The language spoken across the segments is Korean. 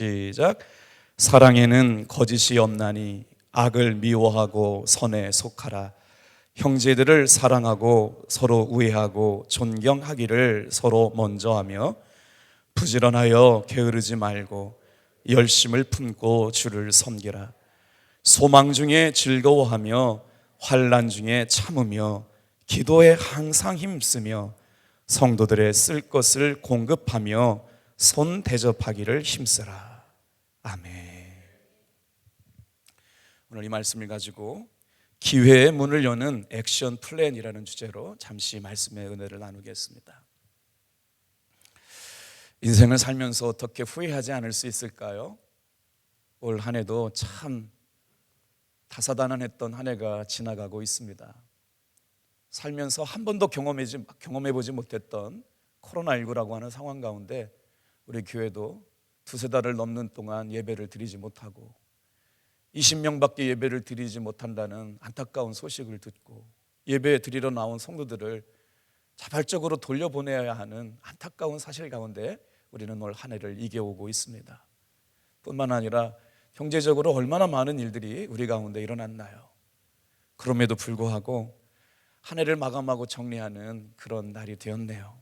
시작. 사랑에는 거짓이 없나니 악을 미워하고 선에 속하라. 형제들을 사랑하고 서로 우애하고 존경하기를 서로 먼저 하며 부지런하여 게으르지 말고 열심을 품고 주를 섬기라. 소망 중에 즐거워하며 환난 중에 참으며 기도에 항상 힘쓰며 성도들의 쓸 것을 공급하며 손 대접하기를 힘쓰라. 아멘. 오늘 이 말씀을 가지고 기회의 문을 여는 액션 플랜이라는 주제로 잠시 말씀의 은혜를 나누겠습니다. 인생을 살면서 어떻게 후회하지 않을 수 있을까요? 올 한 해도 참 다사다난했던 한 해가 지나가고 있습니다. 살면서 한 번도 경험해보지 못했던 코로나19라고 하는 상황 가운데 우리 교회도 두세 달을 넘는 동안 예배를 드리지 못하고 20명밖에 예배를 드리지 못한다는 안타까운 소식을 듣고 예배 드리러 나온 성도들을 자발적으로 돌려보내야 하는 안타까운 사실 가운데 우리는 올 한 해를 이겨오고 있습니다. 뿐만 아니라 경제적으로 얼마나 많은 일들이 우리 가운데 일어났나요? 그럼에도 불구하고 한 해를 마감하고 정리하는 그런 날이 되었네요.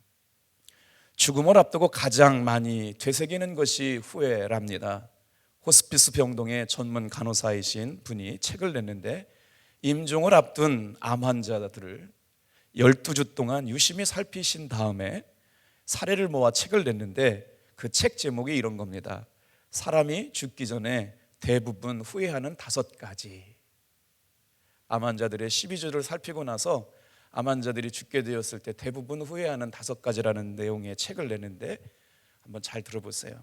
죽음을 앞두고 가장 많이 되새기는 것이 후회랍니다. 호스피스 병동의 전문 간호사이신 분이 책을 냈는데 임종을 앞둔 암 환자들을 12주 동안 유심히 살피신 다음에 사례를 모아 책을 냈는데 그 책 제목이 이런 겁니다. 사람이 죽기 전에 대부분 후회하는 5가지. 암 환자들의 12주를 살피고 나서 암 환자들이 죽게 되었을 때 대부분 후회하는 5가지라는 내용의 책을 내는데 한번 잘 들어보세요.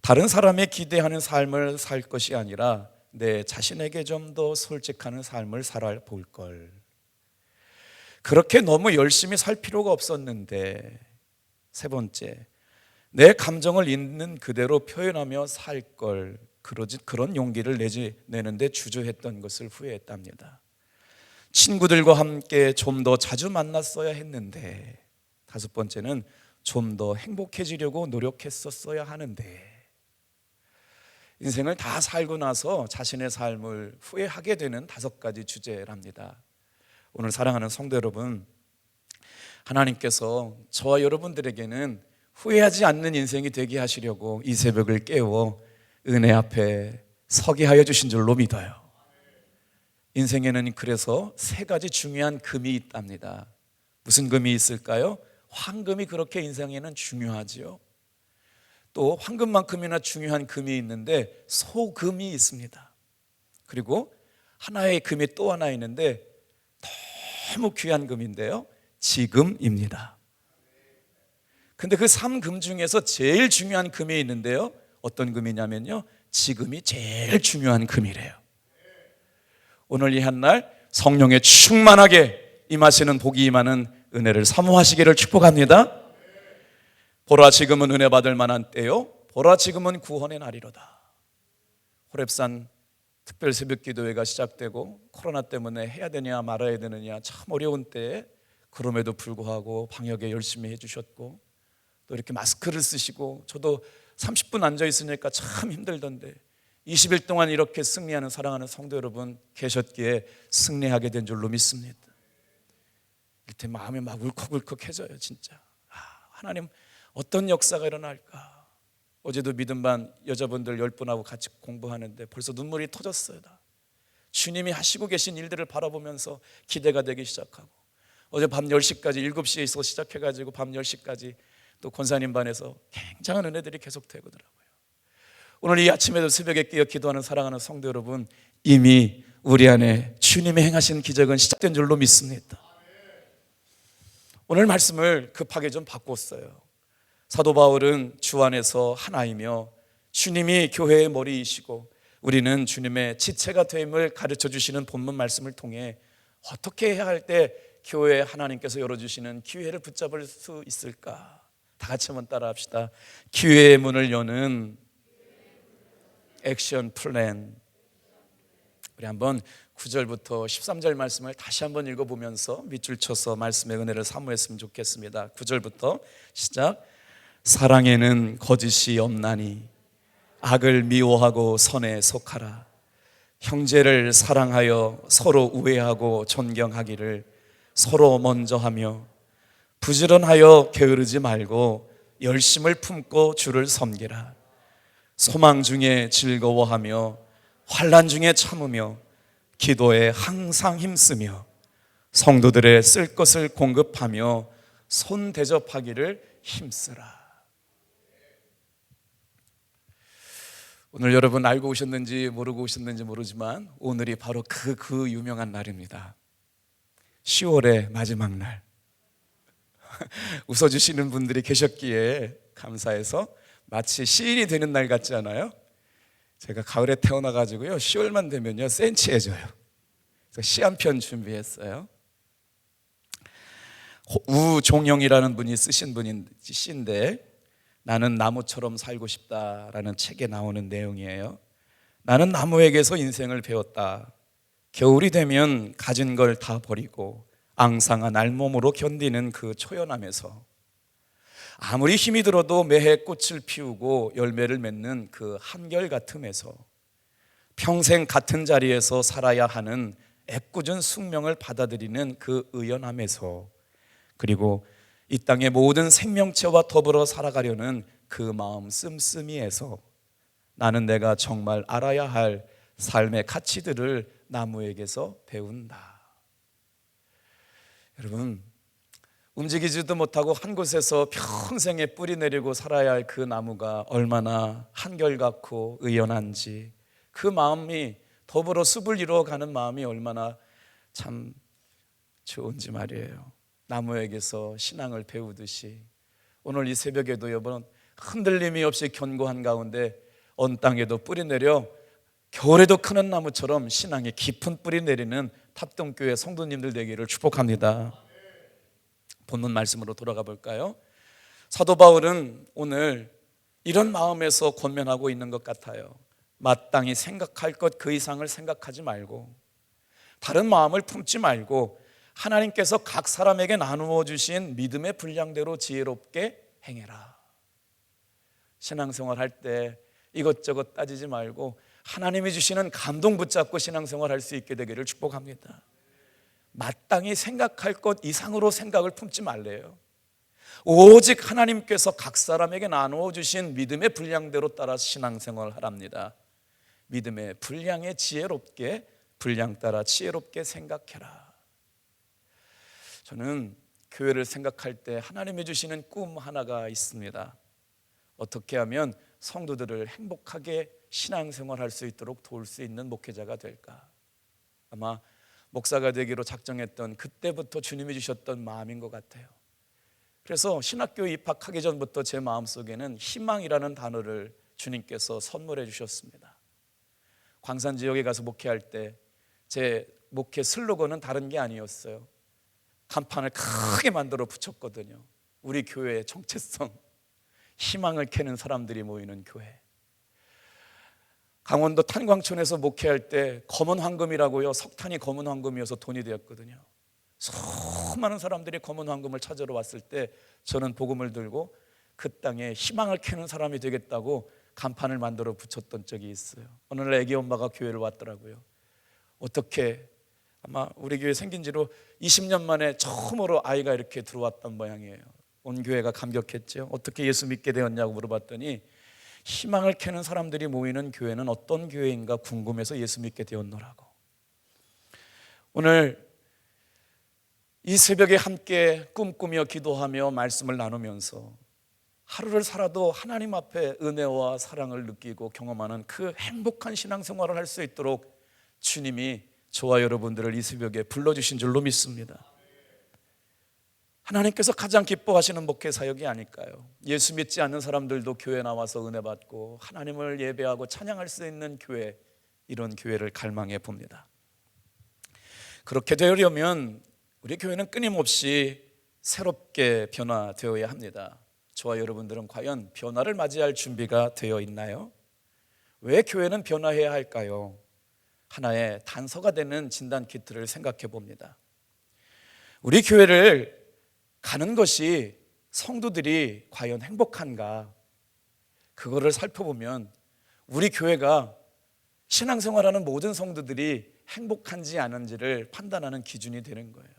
다른 사람의 기대하는 삶을 살 것이 아니라 내 자신에게 좀 더 솔직한 삶을 살아볼 걸. 그렇게 너무 열심히 살 필요가 없었는데. 세 번째, 내 감정을 있는 그대로 표현하며 살 걸. 그런 용기를 내는데 주저했던 것을 후회했답니다. 친구들과 함께 좀 더 자주 만났어야 했는데. 5번째는 좀 더 행복해지려고 노력했었어야 하는데. 인생을 다 살고 나서 자신의 삶을 후회하게 되는 5가지 주제랍니다. 오늘 사랑하는 성도 여러분, 하나님께서 저와 여러분들에게는 후회하지 않는 인생이 되게 하시려고 이 새벽을 깨워 은혜 앞에 서게 하여 주신 줄로 믿어요. 인생에는 그래서 3가지 중요한 금이 있답니다. 무슨 금이 있을까요? 황금이 그렇게 인생에는 중요하지요. 또 황금만큼이나 중요한 금이 있는데 소금이 있습니다. 그리고 하나의 금이 또 하나 있는데 너무 귀한 금인데요, 지금입니다. 근데 그 3금 중에서 제일 중요한 금이 있는데요, 어떤 금이냐면요, 지금이 제일 중요한 금이래요. 오늘 이 한날 성령에 충만하게 임하시는 복이 임하는 은혜를 사모하시기를 축복합니다. 보라 지금은 은혜 받을 만한 때요, 보라 지금은 구원의 날이로다. 호렙산 특별 새벽 기도회가 시작되고 코로나 때문에 해야 되냐 말아야 되느냐 참 어려운 때에 그럼에도 불구하고 방역에 열심히 해주셨고 또 이렇게 마스크를 쓰시고, 저도 30분 앉아 있으니까 참 힘들던데 20일 동안 이렇게 승리하는 사랑하는 성도 여러분 계셨기에 승리하게 된 줄로 믿습니다. 이때 마음이 막 울컥울컥해져요. 진짜 하나님 어떤 역사가 일어날까. 어제도 믿음반 여자분들 10분하고 같이 공부하는데 벌써 눈물이 터졌어요. 주님이 하시고 계신 일들을 바라보면서 기대가 되기 시작하고, 어제 밤 10시까지 7시에서 시작해가지고 밤 10시까지 또 권사님 반에서 굉장한 은혜들이 계속 되더라고요. 오늘 이 아침에도 새벽에 깨어 기도하는 사랑하는 성도 여러분, 이미 우리 안에 주님이 행하신 기적은 시작된 줄로 믿습니다. 오늘 말씀을 급하게 좀 바꿨어요. 사도 바울은 주 안에서 하나이며 주님이 교회의 머리이시고 우리는 주님의 지체가 됨을 가르쳐 주시는 본문 말씀을 통해 어떻게 해야 할 때 교회에 하나님께서 열어주시는 기회를 붙잡을 수 있을까. 다 같이 한번 따라 합시다. 기회의 문을 여는 액션 플랜. 우리 한번 9절부터 13절 말씀을 다시 한번 읽어보면서 밑줄 쳐서 말씀의 은혜를 사모했으면 좋겠습니다. 9절부터 시작. 사랑에는 거짓이 없나니 악을 미워하고 선에 속하라. 형제를 사랑하여 서로 우애하고 존경하기를 서로 먼저 하며 부지런하여 게으르지 말고 열심을 품고 주를 섬기라. 소망 중에 즐거워하며 환난 중에 참으며 기도에 항상 힘쓰며 성도들의 쓸 것을 공급하며 손 대접하기를 힘쓰라. 오늘 여러분 알고 오셨는지 모르고 오셨는지 모르지만 오늘이 바로 그 유명한 날입니다. 10월의 마지막 날. 웃어주시는 분들이 계셨기에 감사해서 마치 시인이 되는 날 같지 않아요? 제가 가을에 태어나가지고요 10월만 되면요 센치해져요. 그래서 시 한 편 준비했어요. 우종영이라는 분이 쓰신 시인데 나는 나무처럼 살고 싶다라는 책에 나오는 내용이에요. 나는 나무에게서 인생을 배웠다. 겨울이 되면 가진 걸 다 버리고 앙상한 알몸으로 견디는 그 초연함에서 아무리 힘이 들어도 매해 꽃을 피우고 열매를 맺는 그 한결같음에서 평생 같은 자리에서 살아야 하는 애꿎은 숙명을 받아들이는 그 의연함에서 그리고 이 땅의 모든 생명체와 더불어 살아가려는 그 마음 씀씀이에서 나는 내가 정말 알아야 할 삶의 가치들을 나무에게서 배운다. 여러분, 움직이지도 못하고 한 곳에서 평생에 뿌리 내리고 살아야 할 그 나무가 얼마나 한결같고 의연한지, 그 마음이 더불어 숲을 이루어가는 마음이 얼마나 참 좋은지 말이에요. 나무에게서 신앙을 배우듯이 오늘 이 새벽에도 여러분 흔들림이 없이 견고한 가운데 언 땅에도 뿌리 내려 겨울에도 크는 나무처럼 신앙의 깊은 뿌리 내리는 탑동교회 성도님들 되기를 축복합니다. 본문 말씀으로 돌아가 볼까요? 사도 바울은 오늘 이런 마음에서 권면하고 있는 것 같아요. 마땅히 생각할 것 그 이상을 생각하지 말고 다른 마음을 품지 말고 하나님께서 각 사람에게 나누어 주신 믿음의 분량대로 지혜롭게 행해라. 신앙생활 할 때 이것저것 따지지 말고 하나님이 주시는 감동 붙잡고 신앙생활 할 수 있게 되기를 축복합니다. 마땅히 생각할 것 이상으로 생각을 품지 말래요. 오직 하나님께서 각 사람에게 나누어 주신 믿음의 분량대로 따라 신앙생활을 하랍니다. 믿음의 분량에 지혜롭게, 분량 따라 지혜롭게 생각해라. 저는 교회를 생각할 때 하나님이 주시는 꿈 하나가 있습니다. 어떻게 하면 성도들을 행복하게 신앙생활할 수 있도록 도울 수 있는 목회자가 될까? 아마 목사가 되기로 작정했던 그때부터 주님이 주셨던 마음인 것 같아요. 그래서 신학교에 입학하기 전부터 제 마음속에는 희망이라는 단어를 주님께서 선물해 주셨습니다. 광산 지역에 가서 목회할 때 제 목회 슬로건은 다른 게 아니었어요. 간판을 크게 만들어 붙였거든요. 우리 교회의 정체성, 희망을 캐는 사람들이 모이는 교회. 강원도 탄광촌에서 목회할 때 검은 황금이라고요, 석탄이 검은 황금이어서 돈이 되었거든요. 수많은 사람들이 검은 황금을 찾으러 왔을 때 저는 복음을 들고 그 땅에 희망을 캐는 사람이 되겠다고 간판을 만들어 붙였던 적이 있어요. 어느 날 애기 엄마가 교회를 왔더라고요. 어떻게, 아마 우리 교회 생긴 지로 20년 만에 처음으로 아이가 이렇게 들어왔던 모양이에요. 온 교회가 감격했죠. 어떻게 예수 믿게 되었냐고 물어봤더니 희망을 캐는 사람들이 모이는 교회는 어떤 교회인가 궁금해서 예수 믿게 되었노라고. 오늘 이 새벽에 함께 꿈꾸며 기도하며 말씀을 나누면서 하루를 살아도 하나님 앞에 은혜와 사랑을 느끼고 경험하는 그 행복한 신앙생활을 할 수 있도록 주님이 저와 여러분들을 이 새벽에 불러주신 줄로 믿습니다. 하나님께서 가장 기뻐하시는 목회 사역이 아닐까요? 예수 믿지 않는 사람들도 교회 나와서 은혜 받고 하나님을 예배하고 찬양할 수 있는 교회, 이런 교회를 갈망해 봅니다. 그렇게 되려면 우리 교회는 끊임없이 새롭게 변화되어야 합니다. 저와 여러분들은 과연 변화를 맞이할 준비가 되어 있나요? 왜 교회는 변화해야 할까요? 하나의 단서가 되는 진단 키트를 생각해 봅니다. 우리 교회를 가는 것이 성도들이 과연 행복한가? 그거를 살펴보면 우리 교회가 신앙생활하는 모든 성도들이 행복한지 아닌지를 판단하는 기준이 되는 거예요.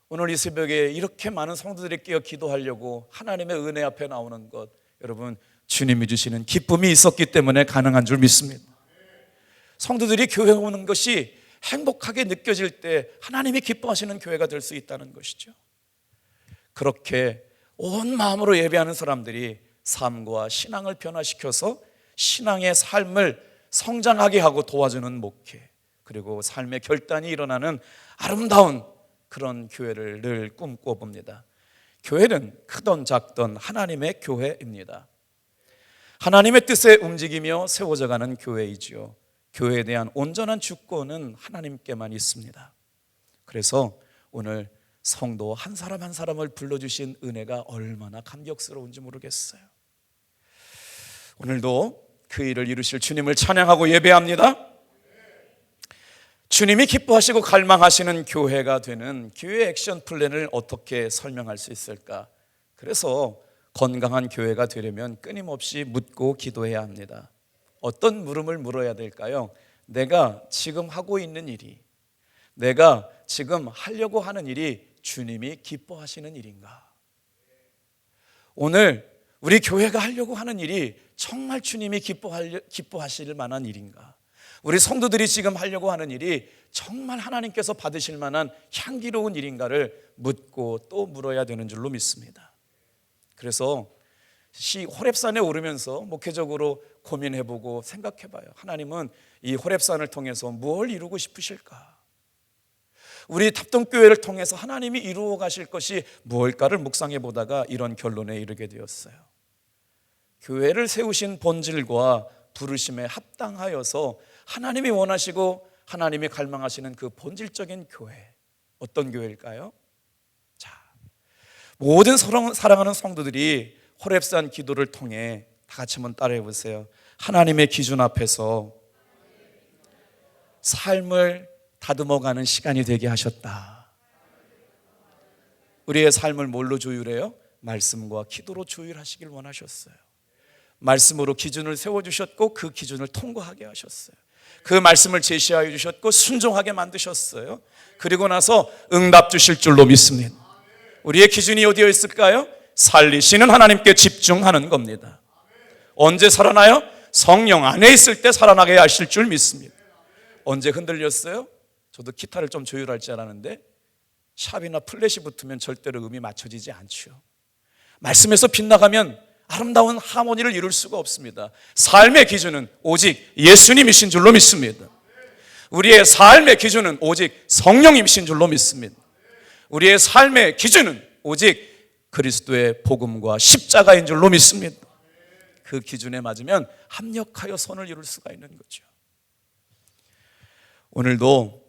오늘 이 새벽에 이렇게 많은 성도들이 깨어 기도하려고 하나님의 은혜 앞에 나오는 것, 여러분 주님이 주시는 기쁨이 있었기 때문에 가능한 줄 믿습니다. 성도들이 교회 오는 것이 행복하게 느껴질 때 하나님이 기뻐하시는 교회가 될 수 있다는 것이죠. 그렇게 온 마음으로 예배하는 사람들이 삶과 신앙을 변화시켜서 신앙의 삶을 성장하게 하고 도와주는 목회, 그리고 삶의 결단이 일어나는 아름다운 그런 교회를 늘 꿈꿔봅니다. 교회는 크던 작던 하나님의 교회입니다. 하나님의 뜻에 움직이며 세워져가는 교회이지요. 교회에 대한 온전한 주권은 하나님께만 있습니다. 그래서 오늘 성도 한 사람 한 사람을 불러주신 은혜가 얼마나 감격스러운지 모르겠어요. 오늘도 그 일을 이루실 주님을 찬양하고 예배합니다. 주님이 기뻐하시고 갈망하시는 교회가 되는 교회 액션 플랜을 어떻게 설명할 수 있을까? 그래서 건강한 교회가 되려면 끊임없이 묻고 기도해야 합니다. 어떤 물음을 물어야 될까요? 내가 지금 하고 있는 일이, 내가 지금 하려고 하는 일이 주님이 기뻐하시는 일인가? 오늘 우리 교회가 하려고 하는 일이 정말 주님이 기뻐하실 만한 일인가? 우리 성도들이 지금 하려고 하는 일이 정말 하나님께서 받으실 만한 향기로운 일인가를 묻고 또 물어야 되는 줄로 믿습니다. 그래서 호렙산에 오르면서 목회적으로 고민해보고 생각해봐요. 하나님은 이 호렙산을 통해서 무엇을 이루고 싶으실까? 우리 답동교회를 통해서 하나님이 이루어 가실 것이 무엇일까를 묵상해 보다가 이런 결론에 이르게 되었어요. 교회를 세우신 본질과 부르심에 합당하여서 하나님이 원하시고 하나님이 갈망하시는 그 본질적인 교회, 어떤 교회일까요? 자, 모든 사랑하는 성도들이 호렙산 기도를 통해 다 같이 한번 따라해 보세요. 하나님의 기준 앞에서 삶을 다듬어가는 시간이 되게 하셨다. 우리의 삶을 뭘로 조율해요? 말씀과 기도로 조율하시길 원하셨어요. 말씀으로 기준을 세워주셨고 그 기준을 통과하게 하셨어요. 그 말씀을 제시하여 주셨고 순종하게 만드셨어요. 그리고 나서 응답 주실 줄로 믿습니다. 우리의 기준이 어디에 있을까요? 살리시는 하나님께 집중하는 겁니다. 언제 살아나요? 성령 안에 있을 때 살아나게 하실 줄 믿습니다. 언제 흔들렸어요? 저도 기타를 좀 조율할 줄 알았는데 샵이나 플랫이 붙으면 절대로 음이 맞춰지지 않죠. 말씀에서 빗나가면 아름다운 하모니를 이룰 수가 없습니다. 삶의 기준은 오직 예수님이신 줄로 믿습니다. 우리의 삶의 기준은 오직 성령님이신 줄로 믿습니다. 우리의 삶의 기준은 오직 그리스도의 복음과 십자가인 줄로 믿습니다. 그 기준에 맞으면 합력하여 선을 이룰 수가 있는 거죠. 오늘도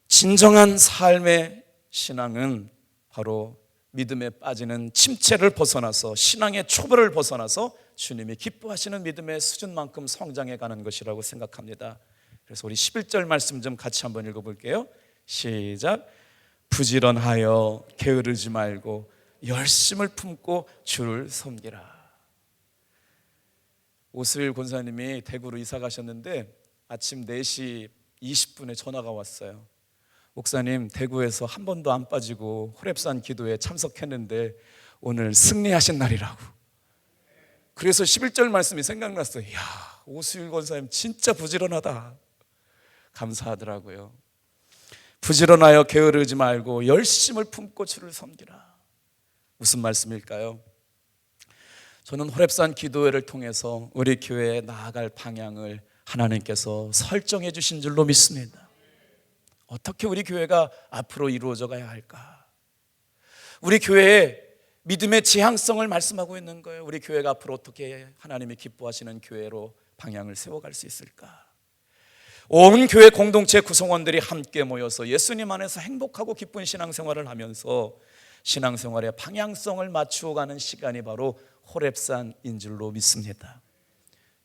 진정한 삶의 신앙은 바로 믿음에 빠지는 침체를 벗어나서 신앙의 초보를 벗어나서 주님이 기뻐하시는 믿음의 수준만큼 성장해 가는 것이라고 생각합니다. 그래서 우리 11절 말씀 좀 같이 한번 읽어볼게요. 시작. 부지런하여 게으르지 말고 열심을 품고 주를 섬기라. 오슬 권사님이 대구로 이사 가셨는데 아침 4시 20분에 전화가 왔어요. 목사님, 대구에서 한 번도 안 빠지고 호렙산 기도에 참석했는데 오늘 승리하신 날이라고. 그래서 11절 말씀이 생각났어요. 이야, 오수일 권사님 진짜 부지런하다. 감사하더라고요. 부지런하여 게으르지 말고 열심을 품고 주를 섬기라. 무슨 말씀일까요? 저는 호렙산 기도회를 통해서 우리 교회에 나아갈 방향을 하나님께서 설정해 주신 줄로 믿습니다. 어떻게 우리 교회가 앞으로 이루어져 가야 할까? 우리 교회의 믿음의 지향성을 말씀하고 있는 거예요. 우리 교회가 앞으로 어떻게 하나님이 기뻐하시는 교회로 방향을 세워갈 수 있을까? 온 교회 공동체 구성원들이 함께 모여서 예수님 안에서 행복하고 기쁜 신앙생활을 하면서 신앙생활의 방향성을 맞추어가는 시간이 바로 호렙산인 줄로 믿습니다.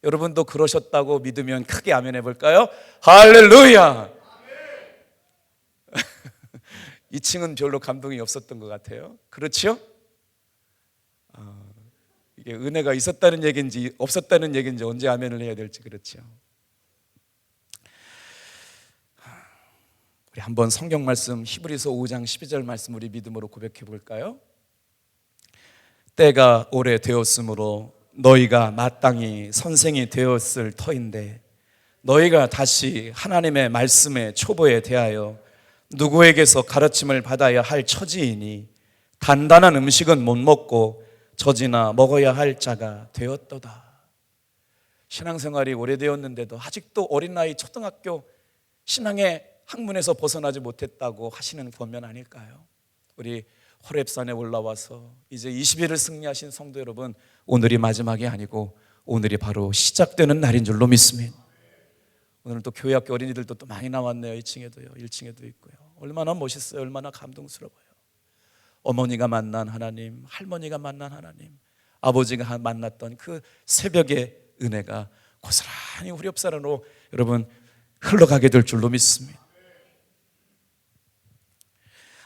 여러분도 그러셨다고 믿으면 크게 아멘 해볼까요? 할렐루야! 2층은 별로 감동이 없었던 것 같아요. 그렇죠? 이게 은혜가 있었다는 얘기인지 없었다는 얘기인지 언제 아멘을 해야 될지 그렇죠. 우리 한번 성경 말씀 히브리서 5장 12절 말씀 우리 믿음으로 고백해 볼까요? 때가 오래되었으므로 너희가 마땅히 선생이 되었을 터인데 너희가 다시 하나님의 말씀의 초보에 대하여 누구에게서 가르침을 받아야 할 처지이니 단단한 음식은 못 먹고 젖이나 먹어야 할 자가 되었도다. 신앙생활이 오래되었는데도 아직도 어린 나이 초등학교 신앙의 학문에서 벗어나지 못했다고 하시는 권면 아닐까요? 우리 호렙산에 올라와서 이제 20일을 승리하신 성도 여러분, 오늘이 마지막이 아니고 오늘이 바로 시작되는 날인 줄로 믿습니다. 오늘 또 교회학교 어린이들도 또 많이 나왔네요. 2층에도요, 1층에도 있고요. 얼마나 멋있어요. 얼마나 감동스러워요. 어머니가 만난 하나님, 할머니가 만난 하나님, 아버지가 만났던 그 새벽의 은혜가 고스란히 우리 옆사람으로 여러분 흘러가게 될 줄로 믿습니다.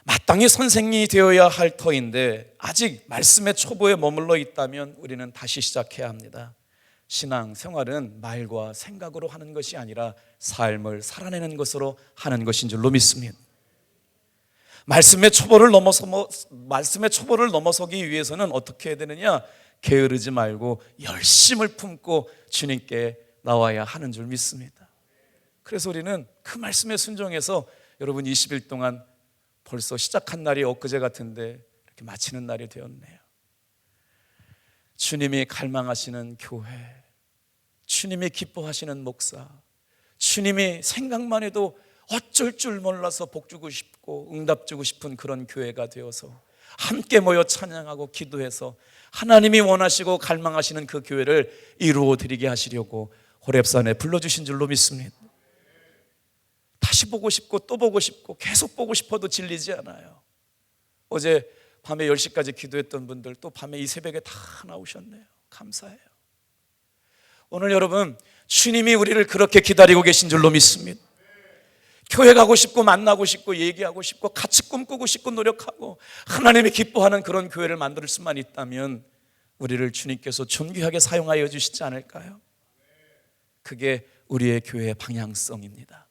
마땅히 선생이 되어야 할 터인데 아직 말씀의 초보에 머물러 있다면 우리는 다시 시작해야 합니다. 신앙 생활은 말과 생각으로 하는 것이 아니라 삶을 살아내는 것으로 하는 것인 줄로 믿습니다. 말씀의 초보를 넘어서기 위해서는 어떻게 해야 되느냐? 게으르지 말고 열심을 품고 주님께 나와야 하는 줄 믿습니다. 그래서 우리는 그 말씀에 순종해서 여러분 20일 동안 벌써 시작한 날이 엊그제 같은데 이렇게 마치는 날이 되었네요. 주님이 갈망하시는 교회, 주님이 기뻐하시는 목사, 주님이 생각만 해도 어쩔 줄 몰라서 복 주고 싶고 응답 주고 싶은 그런 교회가 되어서 함께 모여 찬양하고 기도해서 하나님이 원하시고 갈망하시는 그 교회를 이루어 드리게 하시려고 호렙산에 불러주신 줄로 믿습니다. 다시 보고 싶고 또 보고 싶고 계속 보고 싶어도 질리지 않아요. 어제 밤에 10시까지 기도했던 분들 또 밤에 이 새벽에 다 나오셨네요. 감사해요. 오늘 여러분 주님이 우리를 그렇게 기다리고 계신 줄로 믿습니다. 교회 가고 싶고 만나고 싶고 얘기하고 싶고 같이 꿈꾸고 싶고 노력하고 하나님이 기뻐하는 그런 교회를 만들 수만 있다면 우리를 주님께서 존귀하게 사용하여 주시지 않을까요? 그게 우리의 교회의 방향성입니다.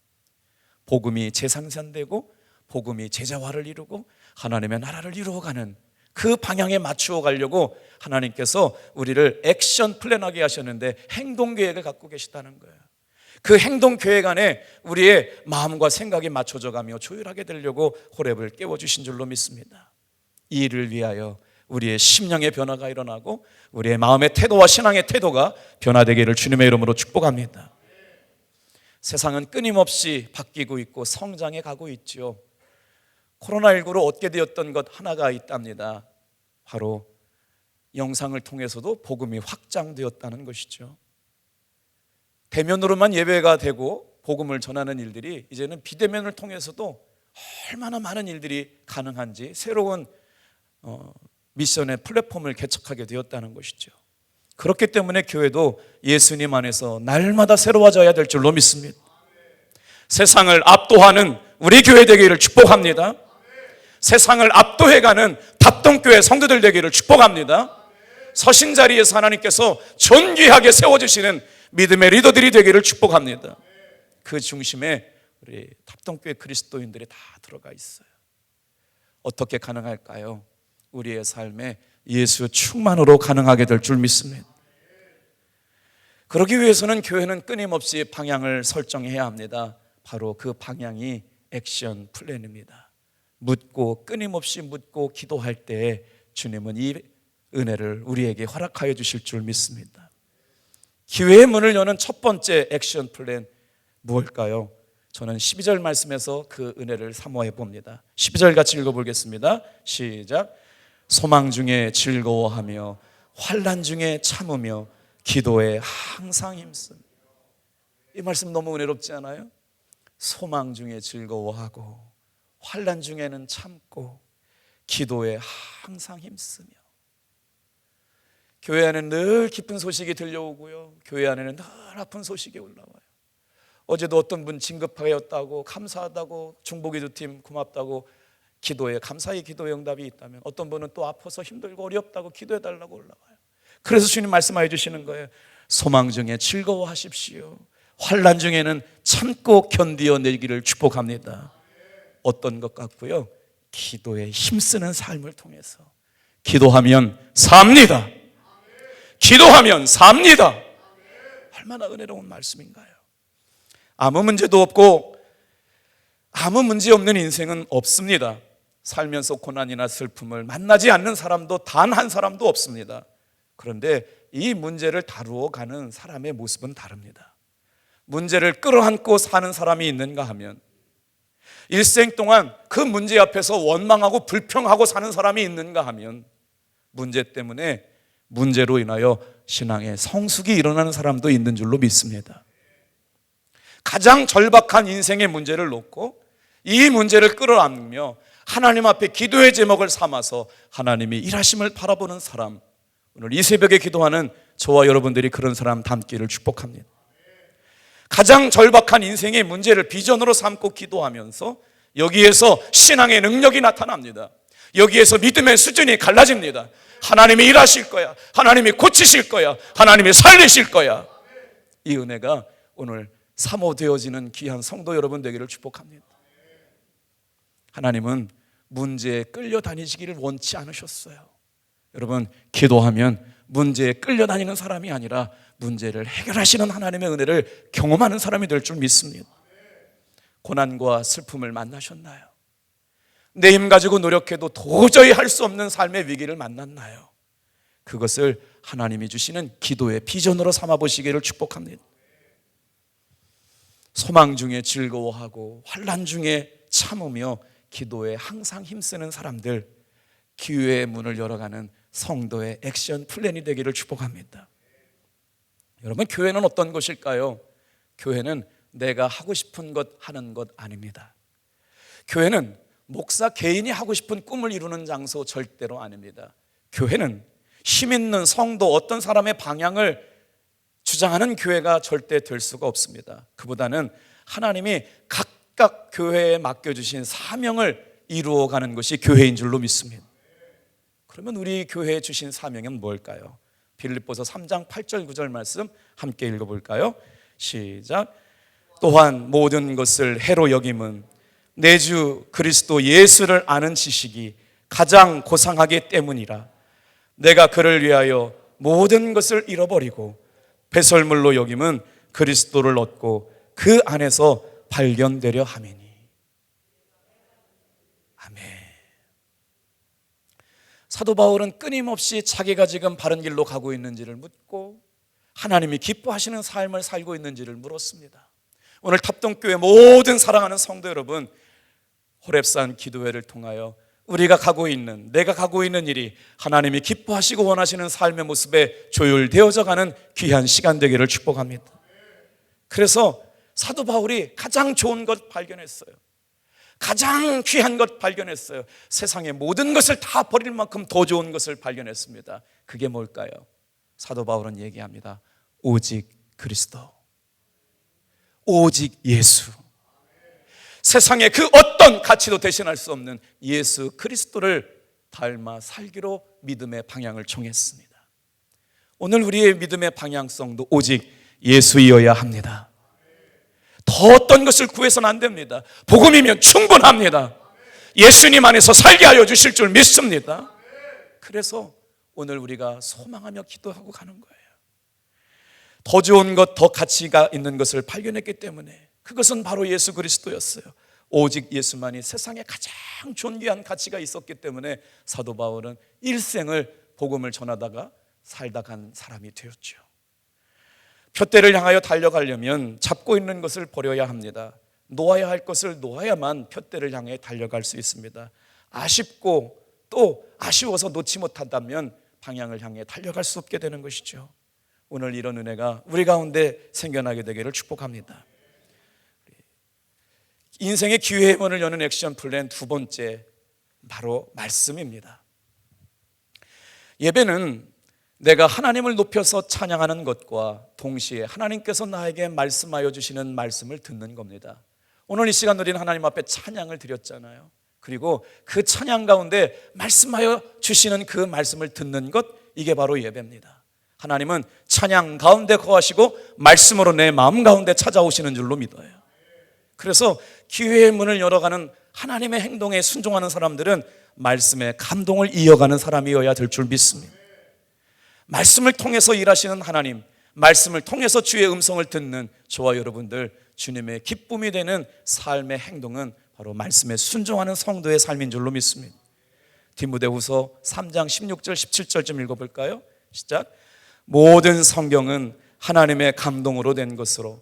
복음이 재상산되고 복음이 제자화를 이루고 하나님의 나라를 이루어가는 그 방향에 맞추어 가려고 하나님께서 우리를 액션 플랜하게 하셨는데 행동 계획을 갖고 계시다는 거예요. 그 행동 계획 안에 우리의 마음과 생각이 맞춰져 가며 조율하게 되려고 호렙을 깨워주신 줄로 믿습니다. 이 일을 위하여 우리의 심령의 변화가 일어나고 우리의 마음의 태도와 신앙의 태도가 변화되기를 주님의 이름으로 축복합니다. 세상은 끊임없이 바뀌고 있고 성장해 가고 있죠. 코로나19로 얻게 되었던 것 하나가 있답니다. 바로 영상을 통해서도 복음이 확장되었다는 것이죠. 대면으로만 예배가 되고 복음을 전하는 일들이 이제는 비대면을 통해서도 얼마나 많은 일들이 가능한지 새로운 미션의 플랫폼을 개척하게 되었다는 것이죠. 그렇기 때문에 교회도 예수님 안에서 날마다 새로워져야 될 줄로 믿습니다. 세상을 압도하는 우리 교회 되기를 축복합니다. 세상을 압도해가는 답동교회 성도들 되기를 축복합니다. 서신 자리에서 하나님께서 존귀하게 세워주시는 믿음의 리더들이 되기를 축복합니다. 그 중심에 우리 답동교회 그리스도인들이 다 들어가 있어요. 어떻게 가능할까요? 우리의 삶에 예수 충만으로 가능하게 될 줄 믿습니다. 그러기 위해서는 교회는 끊임없이 방향을 설정해야 합니다. 바로 그 방향이 액션 플랜입니다. 묻고 끊임없이 묻고 기도할 때 주님은 이 은혜를 우리에게 허락하여 주실 줄 믿습니다. 기회의 문을 여는 첫 번째 액션 플랜 무엇일까요? 저는 12절 말씀에서 그 은혜를 사모해 봅니다. 12절 같이 읽어보겠습니다. 시작. 소망 중에 즐거워하며 환난 중에 참으며 기도에 항상 힘쓰며. 이 말씀 너무 은혜롭지 않아요? 소망 중에 즐거워하고 환난 중에는 참고 기도에 항상 힘쓰며. 교회 안에는 늘 기쁜 소식이 들려오고요, 교회 안에는 늘 아픈 소식이 올라와요. 어제도 어떤 분 진급하였다고 감사하다고 중보기도 팀 고맙다고 기도에 감사의 기도의 응답이 있다면 어떤 분은 또 아파서 힘들고 어렵다고 기도해달라고 올라와요. 그래서 주님 말씀하여 주시는 거예요. 소망 중에 즐거워하십시오. 환난 중에는 참고 견디어내기를 축복합니다. 어떤 것 같고요? 기도에 힘쓰는 삶을 통해서. 기도하면 삽니다. 기도하면 삽니다. 얼마나 은혜로운 말씀인가요? 아무 문제도 없고 아무 문제 없는 인생은 없습니다. 살면서 고난이나 슬픔을 만나지 않는 사람도 단 한 사람도 없습니다. 그런데 이 문제를 다루어 가는 사람의 모습은 다릅니다. 문제를 끌어안고 사는 사람이 있는가 하면, 일생 동안 그 문제 앞에서 원망하고 불평하고 사는 사람이 있는가 하면, 문제 때문에 문제로 인하여 신앙의 성숙이 일어나는 사람도 있는 줄로 믿습니다. 가장 절박한 인생의 문제를 놓고 이 문제를 끌어안으며 하나님 앞에 기도의 제목을 삼아서 하나님이 일하심을 바라보는 사람, 오늘 이 새벽에 기도하는 저와 여러분들이 그런 사람 닮기를 축복합니다. 가장 절박한 인생의 문제를 비전으로 삼고 기도하면서 여기에서 신앙의 능력이 나타납니다. 여기에서 믿음의 수준이 갈라집니다. 하나님이 일하실 거야. 하나님이 고치실 거야. 하나님이 살리실 거야. 이 은혜가 오늘 사모되어지는 귀한 성도 여러분 되기를 축복합니다. 하나님은 문제에 끌려다니시기를 원치 않으셨어요. 여러분, 기도하면 문제에 끌려다니는 사람이 아니라 문제를 해결하시는 하나님의 은혜를 경험하는 사람이 될 줄 믿습니다. 고난과 슬픔을 만나셨나요? 내 힘 가지고 노력해도 도저히 할 수 없는 삶의 위기를 만났나요? 그것을 하나님이 주시는 기도의 비전으로 삼아보시기를 축복합니다. 소망 중에 즐거워하고 환난 중에 참으며 기도에 항상 힘쓰는 사람들, 기회의 문을 열어가는 성도의 액션 플랜이 되기를 축복합니다. 여러분, 교회는 어떤 것일까요? 교회는 내가 하고 싶은 것 하는 것 아닙니다. 교회는 목사 개인이 하고 싶은 꿈을 이루는 장소 절대로 아닙니다. 교회는 힘 있는 성도, 어떤 사람의 방향을 주장하는 교회가 절대 될 수가 없습니다. 그보다는 하나님이 각각 교회에 맡겨주신 사명을 이루어가는 것이 교회인 줄로 믿습니다. 그러면 우리 교회에 주신 사명은 뭘까요? 빌립보서 3장 8절 9절 말씀 함께 읽어볼까요? 시작. 또한 모든 것을 해로 여김은 내 주 그리스도 예수를 아는 지식이 가장 고상하기 때문이라. 내가 그를 위하여 모든 것을 잃어버리고 배설물로 여김은 그리스도를 얻고 그 안에서 발견되려 함이니. 아멘. 사도 바울은 끊임없이 자기가 지금 바른 길로 가고 있는지를 묻고 하나님이 기뻐하시는 삶을 살고 있는지를 물었습니다. 오늘 탑동교회 모든 사랑하는 성도 여러분, 호렙산 기도회를 통하여 우리가 가고 있는, 내가 가고 있는 일이 하나님이 기뻐하시고 원하시는 삶의 모습에 조율되어져 가는 귀한 시간 되기를 축복합니다. 그래서 사도 바울이 가장 좋은 것 발견했어요. 가장 귀한 것 발견했어요. 세상의 모든 것을 다 버릴 만큼 더 좋은 것을 발견했습니다. 그게 뭘까요? 사도 바울은 얘기합니다. 오직 그리스도, 오직 예수. 세상의 그 어떤 가치도 대신할 수 없는 예수 그리스도를 닮아 살기로 믿음의 방향을 정했습니다. 오늘 우리의 믿음의 방향성도 오직 예수이어야 합니다. 더 어떤 것을 구해서는 안 됩니다. 복음이면 충분합니다. 예수님 안에서 살게 하여 주실 줄 믿습니다. 그래서 오늘 우리가 소망하며 기도하고 가는 거예요. 더 좋은 것, 더 가치가 있는 것을 발견했기 때문에 그것은 바로 예수 그리스도였어요. 오직 예수만이 세상에 가장 존귀한 가치가 있었기 때문에 사도 바울은 일생을 복음을 전하다가 살다 간 사람이 되었죠. 표대를 향하여 달려가려면 잡고 있는 것을 버려야 합니다. 놓아야 할 것을 놓아야만 표대를 향해 달려갈 수 있습니다. 아쉽고 또 아쉬워서 놓지 못한다면 방향을 향해 달려갈 수 없게 되는 것이죠. 오늘 이런 은혜가 우리 가운데 생겨나게 되기를 축복합니다. 인생의 기회의 문을 여는 액션 플랜 두 번째, 바로 말씀입니다. 예배는 내가 하나님을 높여서 찬양하는 것과 동시에 하나님께서 나에게 말씀하여 주시는 말씀을 듣는 겁니다. 오늘 이 시간 우리는 하나님 앞에 찬양을 드렸잖아요. 그리고 그 찬양 가운데 말씀하여 주시는 그 말씀을 듣는 것, 이게 바로 예배입니다. 하나님은 찬양 가운데 거하시고 말씀으로 내 마음 가운데 찾아오시는 줄로 믿어요. 그래서 기회의 문을 열어가는 하나님의 행동에 순종하는 사람들은 말씀에 감동을 이어가는 사람이어야 될 줄 믿습니다. 말씀을 통해서 일하시는 하나님, 말씀을 통해서 주의 음성을 듣는 저와 여러분들, 주님의 기쁨이 되는 삶의 행동은 바로 말씀에 순종하는 성도의 삶인 줄로 믿습니다. 디모데후서 3장 16절 17절 좀 읽어볼까요? 시작. 모든 성경은 하나님의 감동으로 된 것으로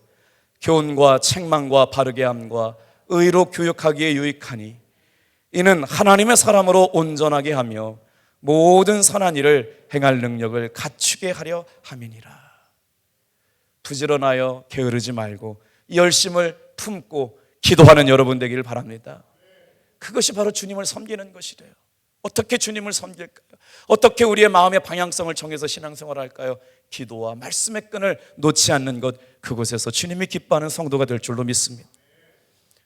교훈과 책망과 바르게 함과 의로 교육하기에 유익하니 이는 하나님의 사람으로 온전하게 하며 모든 선한 일을 행할 능력을 갖추게 하려 함이니라. 부지런하여 게으르지 말고 열심을 품고 기도하는 여러분 되기를 바랍니다. 그것이 바로 주님을 섬기는 것이래요. 어떻게 주님을 섬길까요? 어떻게 우리의 마음의 방향성을 정해서 신앙생활을 할까요? 기도와 말씀의 끈을 놓지 않는 것, 그곳에서 주님이 기뻐하는 성도가 될 줄로 믿습니다.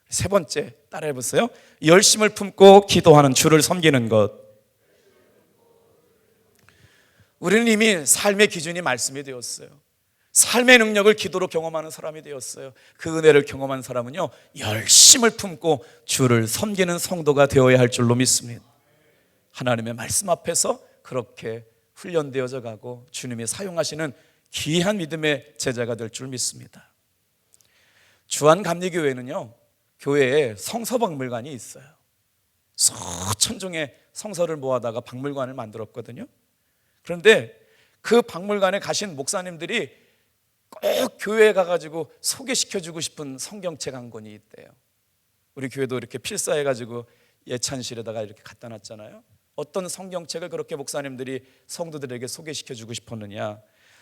세 번째, 따라해 보세요. 열심을 품고 기도하는 주를 섬기는 것. 우리는 이미 삶의 기준이 말씀이 되었어요. 삶의 능력을 기도로 경험하는 사람이 되었어요. 그 은혜를 경험한 사람은요, 열심을 품고 주를 섬기는 성도가 되어야 할 줄로 믿습니다. 하나님의 말씀 앞에서 그렇게 훈련되어져 가고 주님이 사용하시는 귀한 믿음의 제자가 될 줄 믿습니다. 주한감리교회는요, 교회에 성서박물관이 있어요. 수천 종의 성서를 모아다가 박물관을 만들었거든요. 그런데 그 박물관에 가신 목사님들이 꼭 교회에 가가지고 소개시켜주고 싶은 성경책 한 권이 있대요. 우리 교회도 이렇게 필사해가지고 예찬실에다가 이렇게 갖다 놨잖아요. 어떤 성경책을 그렇게 목사님들이 성도들에게 소개시켜주고 싶었느냐,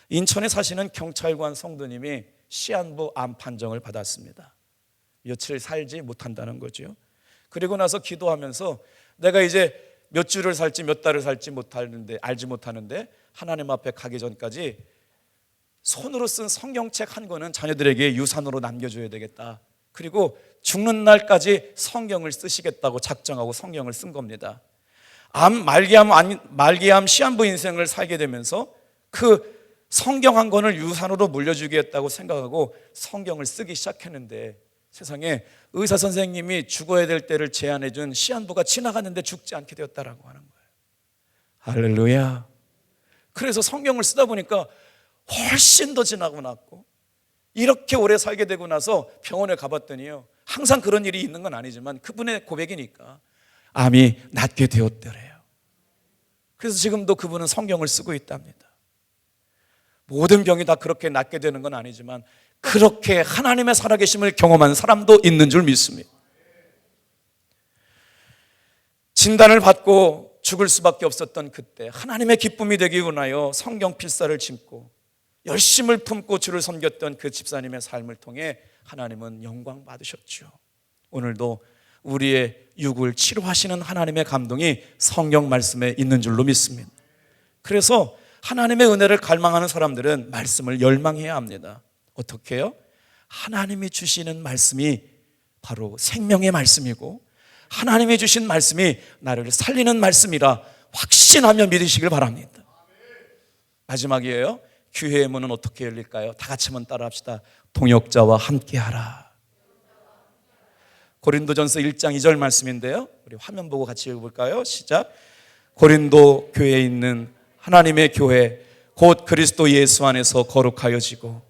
인천에 사시는 경찰관 성도님이 시한부 암 판정을 받았습니다. 며칠 살지 못한다는 거죠. 그리고 나서 기도하면서 내가 이제 몇 주를 살지 몇 달을 살지 못하는데, 알지 못하는데 하나님 앞에 가기 전까지 손으로 쓴 성경책 한 권은 자녀들에게 유산으로 남겨줘야 되겠다. 그리고 죽는 날까지 성경을 쓰시겠다고 작정하고 성경을 쓴 겁니다. 말기암 시한부 인생을 살게 되면서 그 성경 한 권을 유산으로 물려주겠다고 생각하고 성경을 쓰기 시작했는데, 세상에 의사 선생님이 죽어야 될 때를 제안해 준 시한부가 지나갔는데 죽지 않게 되었다라고 하는 거예요. 할렐루야. 그래서 성경을 쓰다 보니까 훨씬 더 지나고 났고, 이렇게 오래 살게 되고 나서 병원에 가봤더니요, 항상 그런 일이 있는 건 아니지만 그분의 고백이니까 암이 낫게 되었더래요. 그래서 지금도 그분은 성경을 쓰고 있답니다. 모든 병이 다 그렇게 낫게 되는 건 아니지만 그렇게 하나님의 살아계심을 경험한 사람도 있는 줄 믿습니다. 진단을 받고 죽을 수밖에 없었던 그때 하나님의 기쁨이 되기 원하여 성경 필사를 짐고 열심을 품고 주를 섬겼던 그 집사님의 삶을 통해 하나님은 영광 받으셨죠. 오늘도 우리의 육을 치료하시는 하나님의 감동이 성경 말씀에 있는 줄로 믿습니다. 그래서 하나님의 은혜를 갈망하는 사람들은 말씀을 열망해야 합니다. 어떻게 해요? 하나님이 주시는 말씀이 바로 생명의 말씀이고 하나님이 주신 말씀이 나를 살리는 말씀이라 확신하며 믿으시길 바랍니다. 마지막이에요. 기회의 문은 어떻게 열릴까요? 다 같이 한번 따라합시다. 동역자와 함께하라. 고린도전서 1장 2절 말씀인데요, 우리 화면 보고 같이 읽어볼까요? 시작. 고린도 교회에 있는 하나님의 교회 곧 그리스도 예수 안에서 거룩하여지고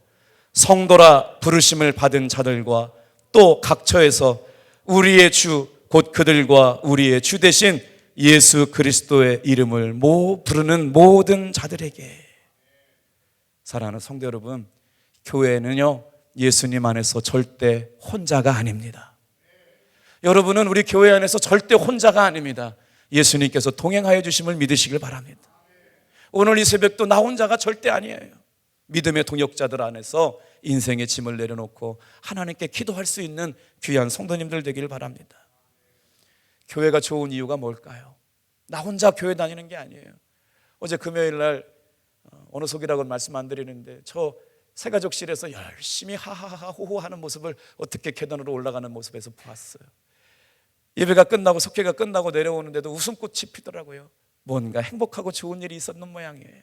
성도라 부르심을 받은 자들과 또 각처에서 우리의 주 곧 그들과 우리의 주 대신 예수 그리스도의 이름을 부르는 모든 자들에게. 사랑하는 성도 여러분, 교회는요 예수님 안에서 절대 혼자가 아닙니다. 여러분은 우리 교회 안에서 절대 혼자가 아닙니다. 예수님께서 동행하여 주심을 믿으시길 바랍니다. 오늘 이 새벽도 나 혼자가 절대 아니에요. 믿음의 동역자들 안에서 인생의 짐을 내려놓고 하나님께 기도할 수 있는 귀한 성도님들 되기를 바랍니다. 교회가 좋은 이유가 뭘까요? 나 혼자 교회 다니는 게 아니에요. 어제 금요일 날 어느 속이라고는 말씀 안 드리는데 저 새가족실에서 열심히 하하하 호호하는 모습을 어떻게 계단으로 올라가는 모습에서 보았어요. 예배가 끝나고 속회가 끝나고 내려오는데도 웃음꽃이 피더라고요. 뭔가 행복하고 좋은 일이 있었는 모양이에요.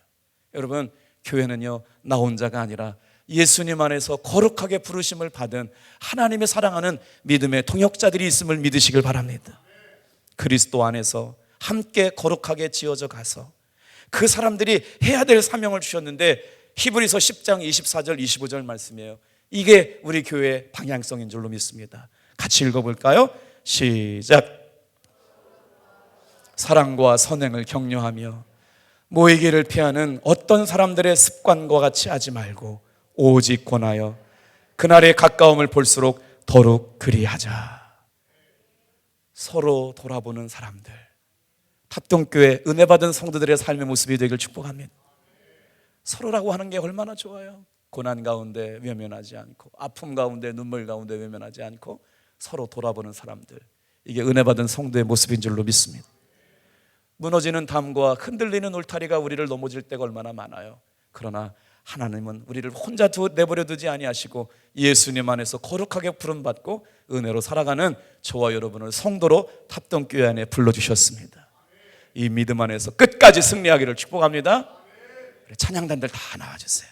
여러분, 교회는요, 나 혼자가 아니라 예수님 안에서 거룩하게 부르심을 받은 하나님의 사랑하는 믿음의 동역자들이 있음을 믿으시길 바랍니다. 그리스도 안에서 함께 거룩하게 지어져 가서 그 사람들이 해야 될 사명을 주셨는데, 히브리서 10장 24절 25절 말씀이에요. 이게 우리 교회의 방향성인 줄로 믿습니다. 같이 읽어볼까요? 시작. 사랑과 선행을 격려하며 모이기를 피하는 어떤 사람들의 습관과 같이 하지 말고 오직 권하여 그날의 가까움을 볼수록 더욱 그리하자. 서로 돌아보는 사람들, 탑동교회 은혜 받은 성도들의 삶의 모습이 되길 축복합니다. 서로라고 하는 게 얼마나 좋아요. 고난 가운데 외면하지 않고, 아픔 가운데 눈물 가운데 외면하지 않고 서로 돌아보는 사람들, 이게 은혜 받은 성도의 모습인 줄로 믿습니다. 무너지는 담과 흔들리는 울타리가 우리를 넘어질 때가 얼마나 많아요. 그러나 하나님은 우리를 혼자 내버려 두지 아니하시고 예수님 안에서 거룩하게 부름받고 은혜로 살아가는 저와 여러분을 성도로 탑동교회 안에 불러주셨습니다. 이 믿음 안에서 끝까지 승리하기를 축복합니다. 찬양단들 다 나와주세요.